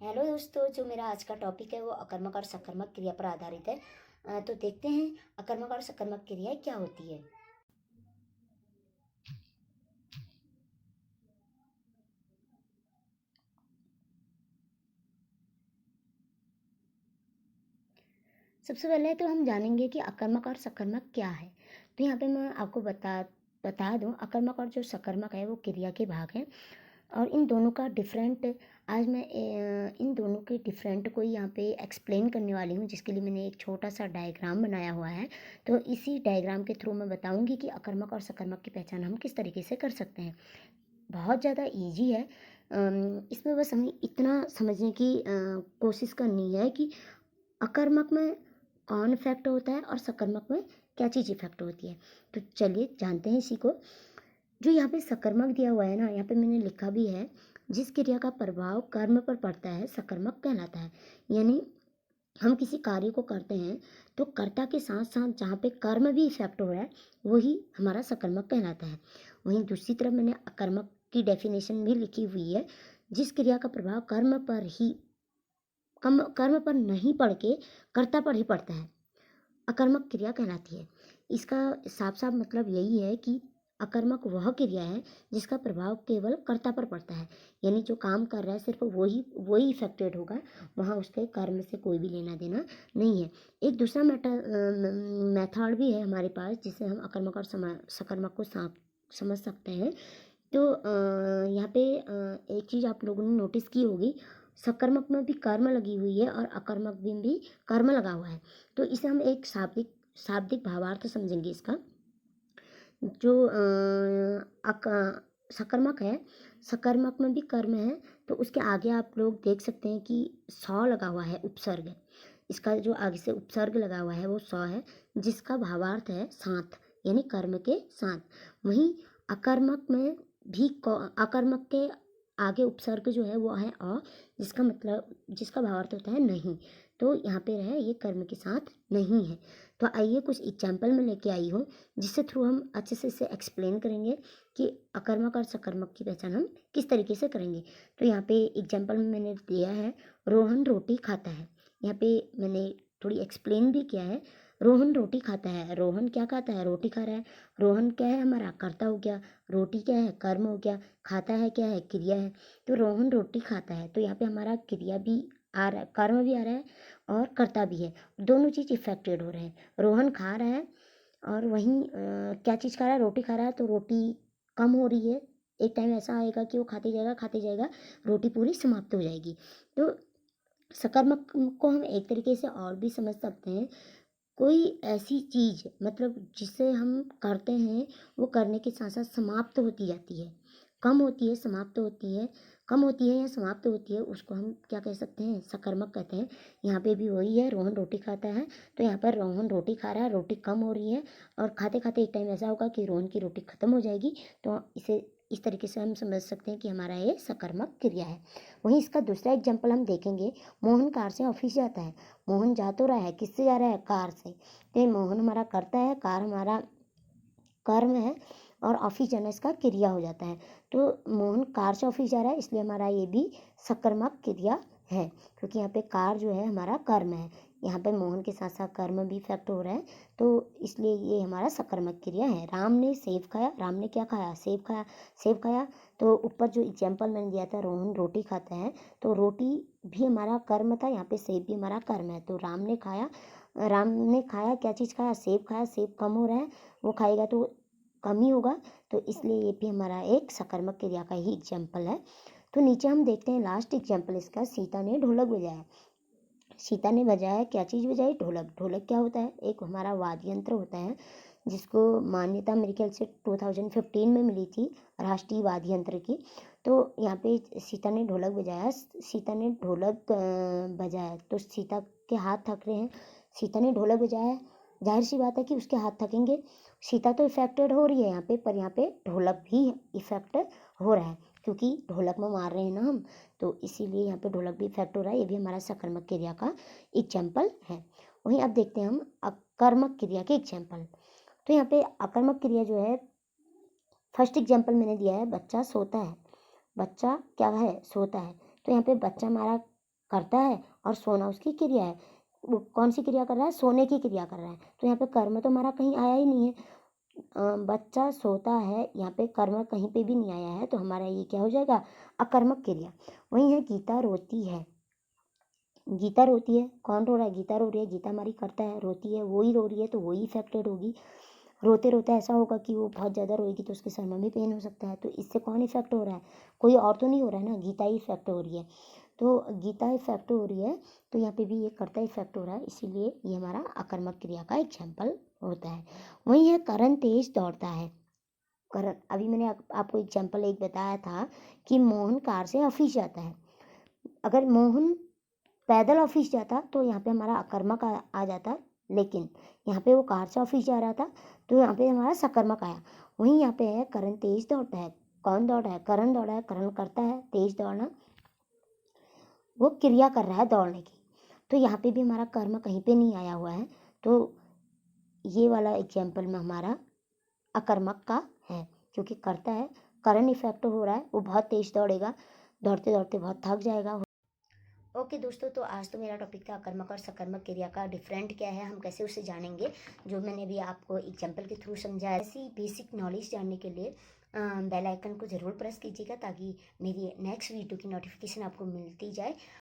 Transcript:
Hello दोस्तों, जो मेरा आज का टॉपिक है वो अकर्मक और सकर्मक क्रिया पर आधारित है। तो देखते हैं अकर्मक और सकर्मक क्रियाएं क्या होती है। सबसे पहले तो हम जानेंगे कि अकर्मक और सकर्मक क्या है। तो यहाँ पे मैं आपको बता दूं, अकर्मक और जो सकर्मक है वो क्रिया के भाग हैं और इन दोनों का डिफरेंट आज मैं इन दोनों के डिफरेंट को यहाँ पे एक्सप्लेन करने वाली हूँ, जिसके लिए मैंने एक छोटा सा डायग्राम बनाया हुआ है। तो इसी डायग्राम के थ्रू मैं बताऊँगी कि अकर्मक और सकर्मक की पहचान हम किस तरीके से कर सकते हैं। बहुत ज़्यादा ईजी है। इसमें बस हमें इतना समझने की कोशिश करनी है कि अकर्मक में कौन इफेक्ट होता है और सकर्मक में क्या चीज़ इफेक्ट होती है। तो चलिए जानते हैं इसी को। जो यहाँ पे सकर्मक दिया हुआ है ना, यहाँ पे मैंने लिखा भी है, जिस क्रिया का प्रभाव कर्म पर पड़ता है सकर्मक कहलाता है। यानी हम किसी कार्य को करते हैं तो कर्ता के साथ साथ जहाँ पे कर्म भी इफेक्ट हो रहा है वही हमारा सकर्मक कहलाता है। वहीं दूसरी तरफ मैंने अकर्मक की डेफिनेशन भी लिखी हुई है, जिस क्रिया का प्रभाव कर्म पर नहीं पड़ के कर्ता पर ही पड़ता है, अकर्मक क्रिया कहलाती है। इसका साफ साफ मतलब यही है कि अकर्मक वह क्रिया है जिसका प्रभाव केवल कर्ता पर पड़ता है। यानी जो काम कर रहा है सिर्फ वही वही इफेक्टेड होगा, वहाँ उसके कर्म से कोई भी लेना देना नहीं है। एक दूसरा मेथड भी है हमारे पास जिससे हम अकर्मक और सकर्मक को समझ सकते हैं। तो यहाँ पे एक चीज़ आप लोगों ने नोटिस की होगी, सकर्मक में भी कर्म लगी हुई है और अकर्मक में भी कर्म लगा हुआ है। तो इसे हम एक शाब्दिक शाब्दिक भावार्थ समझेंगे इसका। जो सकर्मक है, सकर्मक में भी कर्म है, तो उसके आगे आप लोग देख सकते हैं कि सौ लगा हुआ है, उपसर्ग। इसका जो आगे से उपसर्ग लगा हुआ है वो सौ है, जिसका भावार्थ है साथ, यानी कर्म के साथ। वहीं अकर्मक में भी अकर्मक के आगे उपसर्ग जो है वो है अ, जिसका भावार्थ होता है नहीं। तो यहाँ पे रहे ये कर्म के साथ नहीं है। तो आइए कुछ एग्जाम्पल में लेके आई हूँ, जिससे थ्रू हम अच्छे से इसे एक्सप्लेन करेंगे कि अकर्मक और सकर्मक की पहचान हम किस तरीके से करेंगे। तो यहाँ पे एग्जाम्पल में मैंने दिया है, रोहन रोटी खाता है। यहाँ पे मैंने थोड़ी एक्सप्लेन भी किया है। रोहन रोटी खाता है, रोहन क्या खाता है, रोटी खा रहा है। रोहन क्या है, हमारा कर्ता हो गया। रोटी क्या है, कर्म हो गया। खाता है क्या है, क्रिया है। तो रोहन रोटी खाता है, तो यहाँ पे हमारा क्रिया भी आ रहा है, कर्म भी आ रहा है और कर्ता भी है। दोनों चीज़ इफेक्टेड हो रहे हैं। रोहन खा रहा है और वहीं क्या चीज़ खा रहा है, रोटी खा रहा है, तो रोटी कम हो रही है। एक टाइम ऐसा आएगा कि वो खाते जाएगा, रोटी पूरी समाप्त हो जाएगी। तो सकर्मक को हम एक तरीके से और भी समझ सकते हैं, कोई ऐसी चीज़ मतलब जिसे हम करते हैं वो करने के साथ साथ समाप्त होती जाती है, कम होती है, समाप्त होती है, कम होती है या समाप्त होती है, उसको हम क्या कह सकते हैं, सकर्मक कहते हैं। यहाँ पे भी वही है, रोहन रोटी खाता है, तो यहाँ पर रोहन रोटी खा रहा है, रोटी कम हो रही है और खाते खाते एक टाइम ऐसा होगा कि रोहन की रोटी खत्म हो जाएगी। तो इसे इस तरीके से हम समझ सकते हैं कि हमारा ये सकर्मक क्रिया है। वहीं इसका दूसरा एग्जाम्पल हम देखेंगे, मोहन कार से ऑफिस जाता है। मोहन जा तो रहा है, किससे जा रहा है, कार से। तो मोहन हमारा करता है, कार हमारा कर्म है और ऑफिस जाना इसका क्रिया हो जाता है। तो मोहन कार से ऑफिस जा रहा है, इसलिए हमारा ये भी सकर्मक क्रिया है, क्योंकि यहाँ पे कार जो है हमारा कर्म है। यहाँ पे मोहन के साथ साथ कर्म भी इफेक्ट हो रहा है, तो इसलिए ये हमारा सकर्मक क्रिया है। राम ने सेब खाया, राम ने क्या खाया, सेब खाया। सेब खाया, तो ऊपर जो एग्जाम्पल मैंने दिया था, रोहन रोटी खाता है, तो रोटी भी हमारा कर्म था, यहाँ पे सेब भी हमारा कर्म है। तो राम ने खाया, क्या चीज़ खाया, सेब खाया। सेब कम हो रहा है, वो खाएगा तो कम ही होगा, तो इसलिए ये भी हमारा एक सकर्मक क्रिया का ही एग्जाम्पल है। तो नीचे हम देखते हैं लास्ट एग्जाम्पल इसका, सीता ने ढोलक बजाया। सीता ने बजाया, क्या चीज़ बजाई, ढोलक। ढोलक क्या होता है, एक हमारा वाद्य यंत्र होता है, जिसको मान्यता मेरे ख्याल से 2015 में मिली थी, राष्ट्रीय वाद्य यंत्र की। तो यहाँ पे सीता ने ढोलक बजाया, सीता ने ढोलक बजाया, तो सीता के हाथ थक रहे हैं। सीता ने ढोलक बजाया, जाहिर सी बात है कि उसके हाथ थकेंगे। सीता तो इफेक्टेड हो रही है यहाँ पे, पर यहाँ पे ढोलक भी इफेक्ट हो रहा है, क्योंकि ढोलक में मार रहे हैं ना हम, तो इसीलिए यहाँ पे ढोलक भी इफेक्ट हो रहा है। ये भी हमारा सकर्मक क्रिया का एग्जाम्पल है। वहीं अब देखते हैं हम अकर्मक क्रिया के एग्जाम्पल। तो यहाँ पे अकर्मक क्रिया जो है, फर्स्ट एग्जाम्पल मैंने दिया है, बच्चा सोता है। बच्चा क्या है, सोता है। तो यहाँ पे बच्चा हमारा करता है और सोना उसकी क्रिया है। वो कौन सी क्रिया कर रहा है? सोने की क्रिया कर रहा है। तो यहाँ पे कर्म तो हमारा कहीं आया ही नहीं है। बच्चा सोता है, यहाँ पे कर्म कहीं पे भी नहीं आया है, तो हमारा ये क्या हो जाएगा? अकर्मक क्रिया। वही है गीता रोती है। गीता रोती है, कौन रो रहा है? गीता रो रही है, गीता हमारी करता है, रोती है, वो ही रो रही है तो वो ही इफेक्टेड होगी। रोते रोते ऐसा होगा कि वो बहुत ज़्यादा रोएगी तो उसके सर में भी पेन हो सकता है। तो इससे कौन इफेक्ट हो रहा है? कोई और तो नहीं हो रहा है ना, गीता ही इफेक्ट हो रही है। तो गीता इफेक्ट हो रही है, तो यहाँ पे भी ये कर्ता इफेक्ट हो रहा है, इसीलिए ये हमारा अकर्मक क्रिया का एग्जाम्पल होता है। वही है करण तेज दौड़ता है। करण, अभी मैंने आपको एग्जाम्पल एक बताया था कि मोहन कार से ऑफिस जाता है। अगर मोहन पैदल ऑफिस जाता तो यहाँ पे हमारा अकर्मक आ जाता, लेकिन यहाँ पे वो कार से ऑफिस जा रहा था तो यहाँ पे हमारा सकर्मक आया। वहीं यहाँ पे है करण तेज दौड़ता है। कौन दौड़ा है? करण दौड़ा है। करण करता है तेज दौड़ना, वो क्रिया कर रहा है दौड़ने की। तो यहाँ पे भी हमारा कर्म कहीं पे नहीं आया हुआ है, तो ये वाला एग्जाम्पल में हमारा अकर्मक का है, क्योंकि करता है, करण इफेक्ट हो रहा है, वो बहुत तेज दौड़ेगा, दौड़ते दौड़ते बहुत थक जाएगा। ओके दोस्तों, तो आज तो मेरा टॉपिक था अकर्मक और सकर्मक क्रिया का डिफरेंट क्या है, हम कैसे उसे जानेंगे, जो मैंने अभी आपको एग्जाम्पल के थ्रू समझाया। ऐसी बेसिक नॉलेज जानने के लिए बेल आइकन को ज़रूर प्रेस कीजिएगा, ताकि मेरी नेक्स्ट वीडियो की नोटिफिकेशन आपको मिलती जाए।